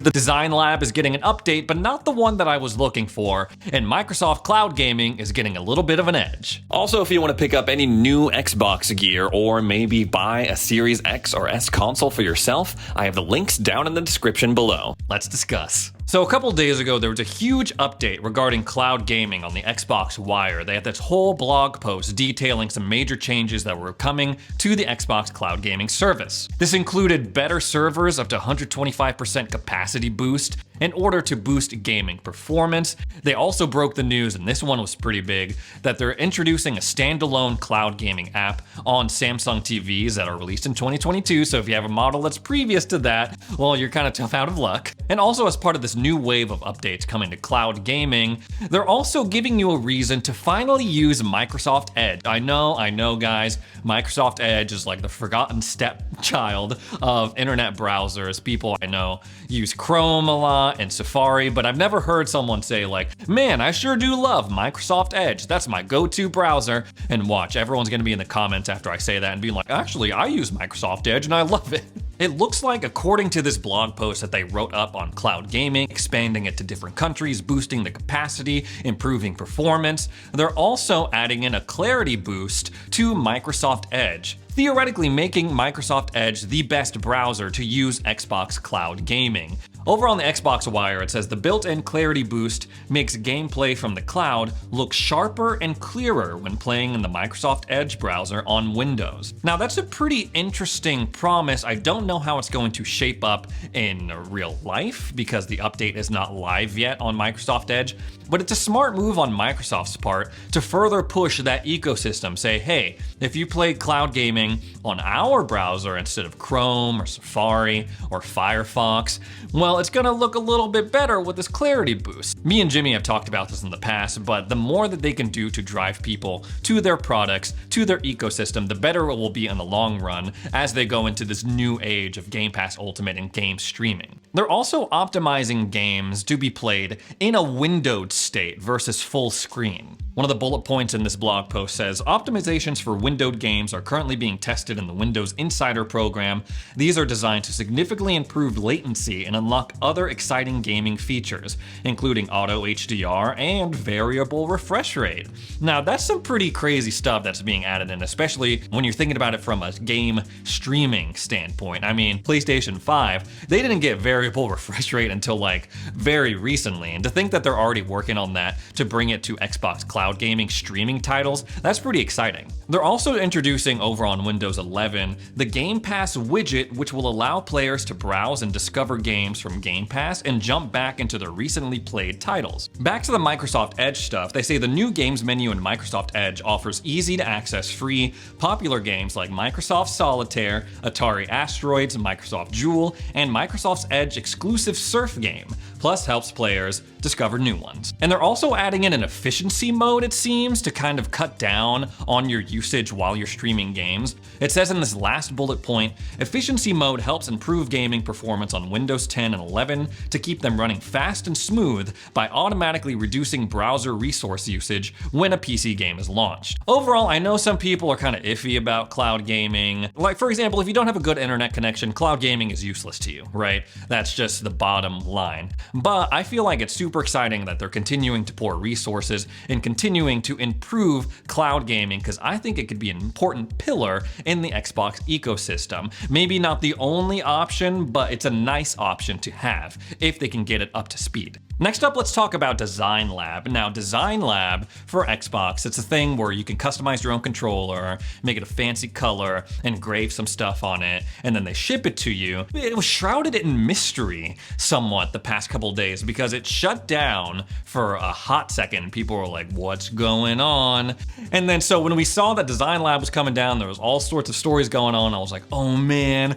The Design Lab is getting an update, but not the one that I was looking for, and Microsoft Cloud Gaming is getting a little bit of an edge. Also, if you want to pick up any new Xbox gear or maybe buy a Series X or S console for yourself, I have the links down in the description below. Let's discuss. So a couple days ago, there was a huge update regarding cloud gaming on the Xbox Wire. They had this whole blog post detailing some major changes that were coming to the Xbox Cloud Gaming service. This included better servers up to 125% capacity boost in order to boost gaming performance. They also broke the news, and this one was pretty big, that they're introducing a standalone cloud gaming app on Samsung TVs that are released in 2022. So if you have a model that's previous to that, well, you're kind of tough out of luck. And also, as part of this new wave of updates coming to cloud gaming, they're also giving you a reason to finally use Microsoft Edge. I know guys, Microsoft Edge is like the forgotten stepchild of internet browsers. People I know use Chrome a lot and Safari, but I've never heard someone say like, man, I sure do love Microsoft Edge. That's my go-to browser. And watch, everyone's gonna be in the comments after I say that and be like, actually, I use Microsoft Edge and I love it. It looks like, according to this blog post that they wrote up on cloud gaming, expanding it to different countries, boosting the capacity, improving performance, they're also adding in a clarity boost to Microsoft Edge, theoretically making Microsoft Edge the best browser to use Xbox Cloud Gaming. Over on the Xbox Wire, it says the built-in clarity boost makes gameplay from the cloud look sharper and clearer when playing in the Microsoft Edge browser on Windows. Now that's a pretty interesting promise. I don't know how it's going to shape up in real life because the update is not live yet on Microsoft Edge, but it's a smart move on Microsoft's part to further push that ecosystem. Say, hey, if you play cloud gaming on our browser instead of Chrome or Safari or Firefox, well, it's gonna look a little bit better with this clarity boost. Me and Jimmy have talked about this in the past, but the more that they can do to drive people to their products, to their ecosystem, the better it will be in the long run as they go into this new age of Game Pass Ultimate and game streaming. They're also optimizing games to be played in a windowed state versus full screen. One of the bullet points in this blog post says, optimizations for windowed games are currently being tested in the Windows Insider program. These are designed to significantly improve latency and unlock other exciting gaming features, including auto HDR and variable refresh rate. Now that's some pretty crazy stuff that's being added in, especially when you're thinking about it from a game streaming standpoint. I mean, PlayStation 5, they didn't get variable refresh rate until like very recently, and to think that they're already working on that to bring it to Xbox Cloud Gaming streaming titles, that's pretty exciting. They're also introducing over on Windows 11 the Game Pass widget, which will allow players to browse and discover games from Game Pass and jump back into their recently played titles. Back to the Microsoft Edge stuff, they say the new games menu in Microsoft Edge offers easy to access free, popular games like Microsoft Solitaire, Atari Asteroids, Microsoft Jewel, and Microsoft's Edge exclusive Surf game, plus helps players discover new ones. And they're also adding in an efficiency mode, it seems, to kind of cut down on your usage while you're streaming games. It says in this last bullet point, efficiency mode helps improve gaming performance on Windows 10 and 11 to keep them running fast and smooth by automatically reducing browser resource usage when a PC game is launched. Overall, I know some people are kind of iffy about cloud gaming. Like, for example, if you don't have a good internet connection, cloud gaming is useless to you, right? That's just the bottom line. But I feel like it's super exciting that they're continuing to pour resources and continuing to improve cloud gaming, because I think it could be an important pillar in the Xbox ecosystem. Maybe not the only option, but it's a nice option to have if they can get it up to speed. Next up, let's talk about Design Lab. Now, Design Lab for Xbox, it's a thing where you can customize your own controller, make it a fancy color, engrave some stuff on it, and then they ship it to you. It was shrouded in mystery somewhat the past couple days because it shut down for a hot second. People were like, what's going on? And then so when we saw that Design Lab was coming down, there was all sorts of stories going on. I was like, oh man,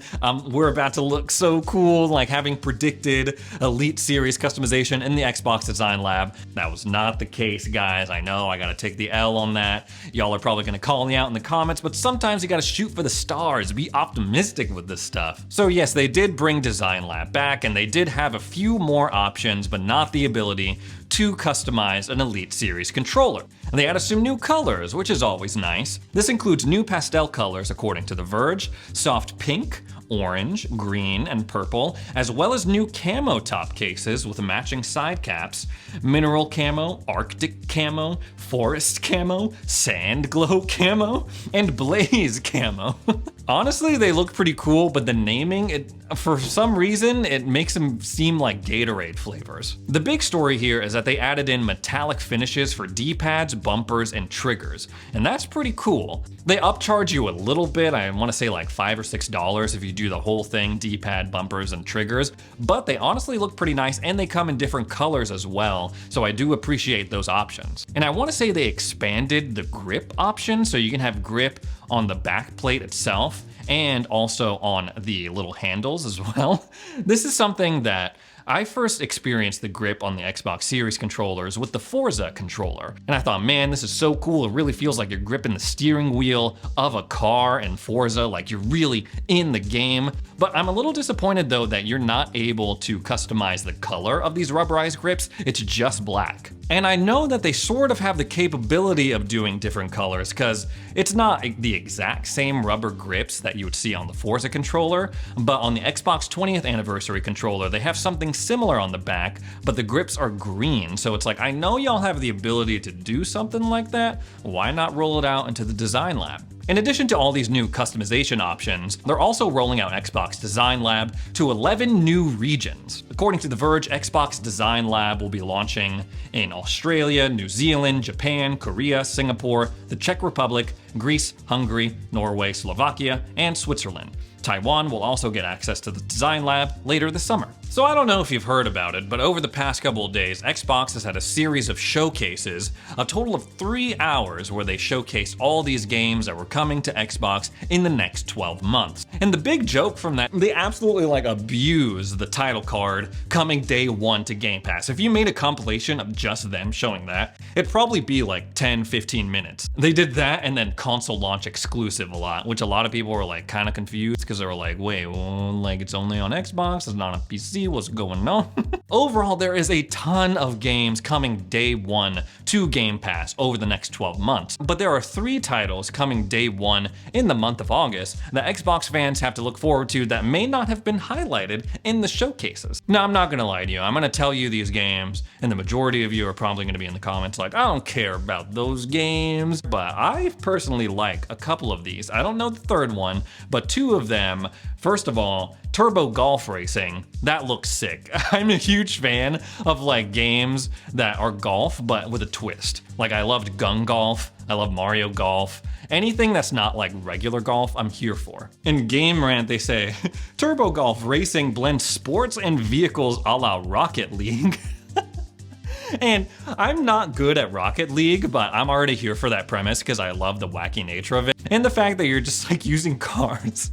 we're about to look so cool, like having predicted Elite Series customization in the Xbox Design Lab. That was not the case, guys. I know I gotta take the L on that. Y'all are probably gonna call me out in the comments, but sometimes you gotta shoot for the stars, be optimistic with this stuff. So yes, they did bring Design Lab back, and they did have a few more options, but not the ability to customize an Elite Series controller. And they added some new colors, which is always nice. This includes new pastel colors according to The Verge, soft pink, orange, green, and purple, as well as new camo top cases with matching side caps, mineral camo, arctic camo, forest camo, sand glow camo, and blaze camo. Honestly, they look pretty cool, but the naming, for some reason, it makes them seem like Gatorade flavors. The big story here is that they added in metallic finishes for D-pads, bumpers, and triggers, and that's pretty cool. They upcharge you a little bit, I want to say like $5 or $6 if you do the whole thing, D-pad, bumpers, and triggers, but they honestly look pretty nice, and they come in different colors as well, so I do appreciate those options. And I want to say they expanded the grip option, so you can have grip on the back plate itself and also on the little handles as well. This is something that I first experienced the grip on the Xbox Series controllers with the Forza controller. And I thought, man, this is so cool. It really feels like you're gripping the steering wheel of a car in Forza, like you're really in the game. But I'm a little disappointed though that you're not able to customize the color of these rubberized grips. It's just black. And I know that they sort of have the capability of doing different colors because it's not the exact same rubber grips that you would see on the Forza controller, but on the Xbox 20th anniversary controller, they have something similar on the back, but the grips are green. So it's like, I know y'all have the ability to do something like that. Why not roll it out into the design lab? In addition to all these new customization options, they're also rolling out Xbox Design Lab to 11 new regions. According to The Verge, Xbox Design Lab will be launching in Australia, New Zealand, Japan, Korea, Singapore, the Czech Republic, Greece, Hungary, Norway, Slovakia, and Switzerland. Taiwan will also get access to the Design Lab later this summer. So I don't know if you've heard about it, but over the past couple of days, Xbox has had a series of showcases, a total of 3 hours where they showcased all these games that were coming to Xbox in the next 12 months. And the big joke from that, they absolutely abuse the title card coming day one to Game Pass. If you made a compilation of just them showing that, it'd probably be like 10-15 minutes. They did that and then console launch exclusive a lot, which a lot of people were kind of confused because they were like, wait, well, it's only on Xbox, it's not on PC. What's going on? Overall, there is a ton of games coming day one to Game Pass over the next 12 months, but there are 3 titles coming day one in the month of August that Xbox fans have to look forward to that may not have been highlighted in the showcases. Now, I'm not gonna lie to you, I'm gonna tell you these games, and the majority of you are probably gonna be in the comments like, I don't care about those games, but I personally like a couple of these. I don't know the third one, but 2 of them, first of all, Turbo Golf Racing, that looks sick. I'm a huge fan of games that are golf, but with a twist. I loved Gun Golf, I love Mario Golf. Anything that's not regular golf, I'm here for. In Game Rant, they say, Turbo Golf Racing blends sports and vehicles a la Rocket League. And I'm not good at Rocket League, but I'm already here for that premise because I love the wacky nature of it. And the fact that you're just using cars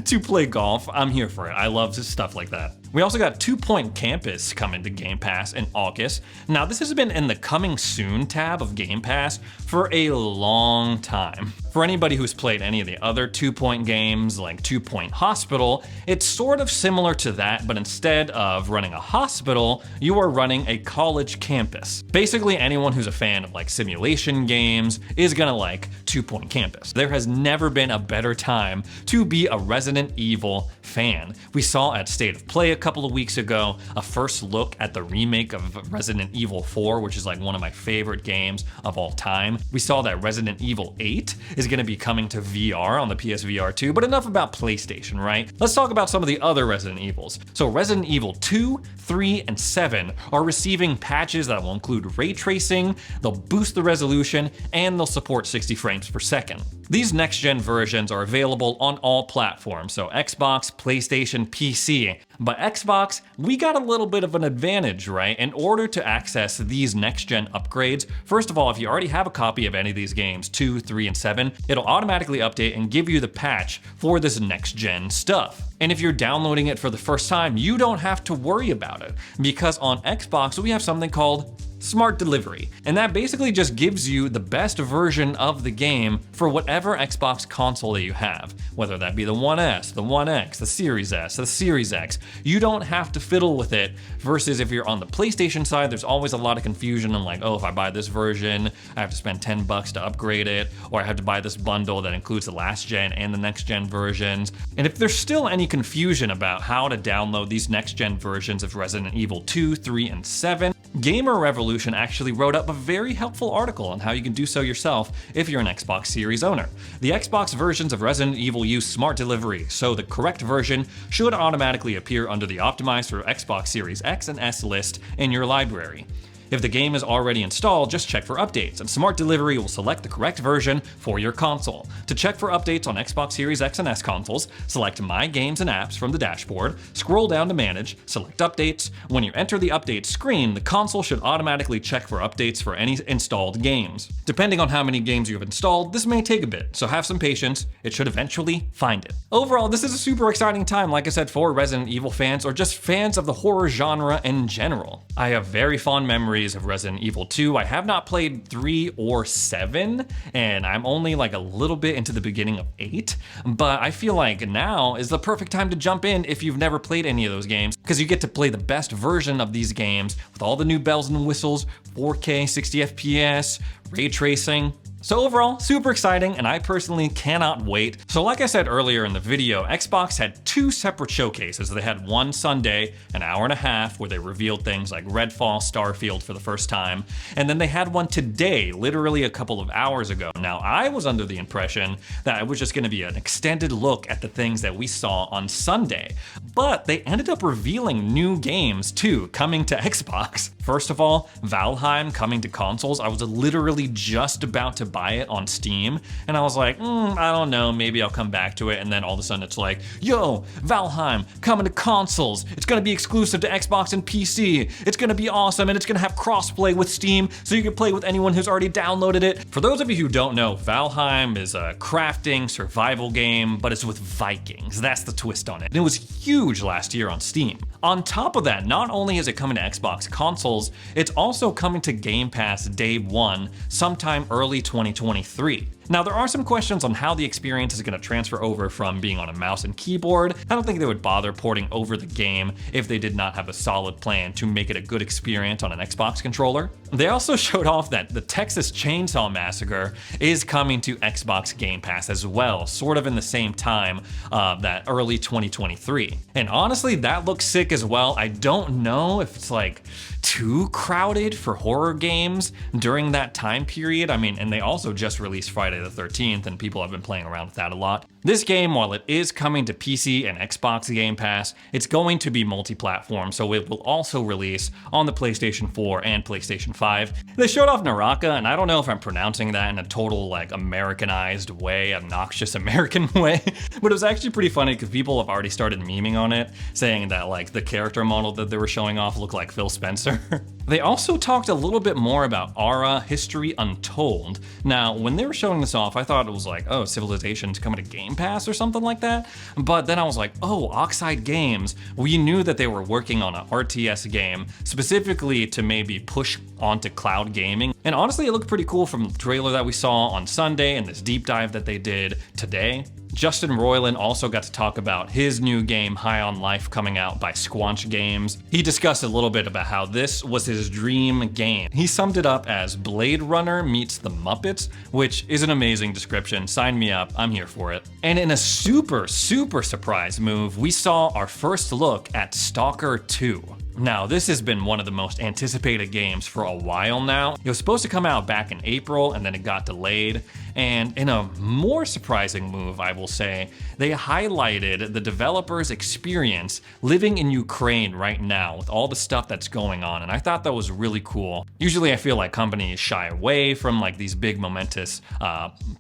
to play golf, I'm here for it. I love stuff like that. We also got 2 Point Campus coming to Game Pass in August. Now, this has been in the Coming Soon tab of Game Pass for a long time. For anybody who's played any of the other 2 Point games, like 2 Point Hospital, it's sort of similar to that, but instead of running a hospital, you are running a college campus. Basically, anyone who's a fan of simulation games is gonna like 2 Point Campus. There has never been a better time to be a Resident Evil fan. We saw at State of Play a couple of weeks ago a first look at the remake of Resident Evil 4, which is one of my favorite games of all time. We saw that Resident Evil 8 is going to be coming to VR on the PSVR 2, but enough about PlayStation, right? Let's talk about some of the other Resident Evils. So Resident Evil 2, 3, and 7 are receiving patches that will include ray tracing, they'll boost the resolution, and they'll support 60 frames per second. These next-gen versions are available on all platforms, so Xbox, PlayStation, PC. But Xbox, we got a little bit of an advantage, right? In order to access these next-gen upgrades, first of all, if you already have a copy of any of these games, 2, 3, and 7, it'll automatically update and give you the patch for this next-gen stuff. And if you're downloading it for the first time, you don't have to worry about it, because on Xbox, we have something called Smart Delivery, and that basically just gives you the best version of the game for whatever Xbox console that you have, whether that be the One S, the One X, the Series S, the Series X. You don't have to fiddle with it, versus if you're on the PlayStation side, there's always a lot of confusion and like, oh, if I buy this version, I have to spend $10 to upgrade it, or I have to buy this bundle that includes the last gen and the next gen versions. And if there's still any confusion about how to download these next gen versions of Resident Evil 2, 3, and 7, Gamer Revolution actually wrote up a very helpful article on how you can do so yourself if you're an Xbox Series owner. The Xbox versions of Resident Evil use Smart Delivery, so the correct version should automatically appear under the optimized for Xbox Series X and S list in your library. If the game is already installed, just check for updates, and Smart Delivery will select the correct version for your console. To check for updates on Xbox Series X and S consoles, select My Games and Apps from the dashboard, scroll down to Manage, select Updates. When you enter the update screen, the console should automatically check for updates for any installed games. Depending on how many games you have installed, this may take a bit, so have some patience. It should eventually find it. Overall, this is a super exciting time, like I said, for Resident Evil fans or just fans of the horror genre in general. I have very fond memories of Resident Evil 2. I have not played 3 or 7, and I'm only like a little bit into the beginning of 8, but I feel like now is the perfect time to jump in if you've never played any of those games, because you get to play the best version of these games with all the new bells and whistles, 4K, 60 FPS, ray tracing. So overall, super exciting, and I personally cannot wait. So like I said earlier in the video, Xbox had 2 separate showcases. They had one Sunday, an hour and a half, where they revealed things like Redfall, Starfield for the first time, and then they had one today, literally a couple of hours ago. Now, I was under the impression that it was just gonna be an extended look at the things that we saw on Sunday, but they ended up revealing new games too, coming to Xbox. First of all, Valheim coming to consoles. I was literally just about to buy it on Steam, and I was like, I don't know, maybe I'll come back to it, and then all of a sudden it's like, yo, Valheim coming to consoles. It's gonna be exclusive to Xbox and PC. It's gonna be awesome, and it's gonna have crossplay with Steam, so you can play with anyone who's already downloaded it. For those of you who don't know, Valheim is a crafting survival game, but it's with Vikings. That's the twist on it. And it was huge last year on Steam. On top of that, not only is it coming to Xbox consoles, it's also coming to Game Pass day one, sometime early 2023. Now, there are some questions on how the experience is going to transfer over from being on a mouse and keyboard. I don't think they would bother porting over the game if they did not have a solid plan to make it a good experience on an Xbox controller. They also showed off that the Texas Chainsaw Massacre is coming to Xbox Game Pass as well, sort of in the same time, that early 2023. And honestly, that looks sick as well. I don't know if it's like too crowded for horror games during that time period. I mean, and they also just released Friday the 13th, and people have been playing around with that a lot. This game, while it is coming to PC and Xbox Game Pass, it's going to be multi-platform, so it will also release on the PlayStation 4 and PlayStation 5. They showed off Naraka, and I don't know if I'm pronouncing that in a total like Americanized way, obnoxious American way, but it was actually pretty funny because people have already started memeing on it, saying that like the character model that they were showing off looked like Phil Spencer. They also talked a little bit more about Ara History Untold. Now, when they were showing this off, I thought it was like, oh, Civilization's coming to Game Pass or something like that. But then I was like, oh, Oxide Games. We knew that they were working on an RTS game, specifically to maybe push onto cloud gaming. And honestly, it looked pretty cool from the trailer that we saw on Sunday and this deep dive that they did today. Justin Roiland also got to talk about his new game, High on Life, coming out by Squanch Games. He discussed a little bit about how this was his dream game. He summed it up as Blade Runner meets the Muppets, which is an amazing description. Sign me up, I'm here for it. And in a super surprise move, we saw our first look at Stalker 2. Now, this has been one of the most anticipated games for a while now. It was supposed to come out back in April, and then it got delayed. And in a more surprising move, I will say, they highlighted the developer's experience living in Ukraine right now with all the stuff that's going on, and I thought that was really cool. Usually I feel like companies shy away from like these big momentous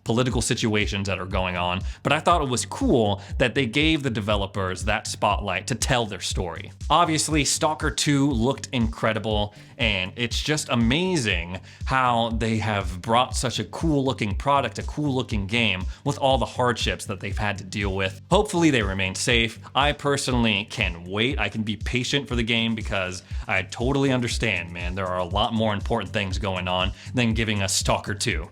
political situations that are going on, but I thought it was cool that they gave the developers that spotlight to tell their story. Obviously, Stalker Stalker 2 looked incredible, and it's just amazing how they have brought such a cool looking product, a cool looking game, with all the hardships that they've had to deal with. Hopefully they remain safe. I personally can wait. I can be patient for the game because I totally understand, man. There are a lot more important things going on than giving us Stalker 2.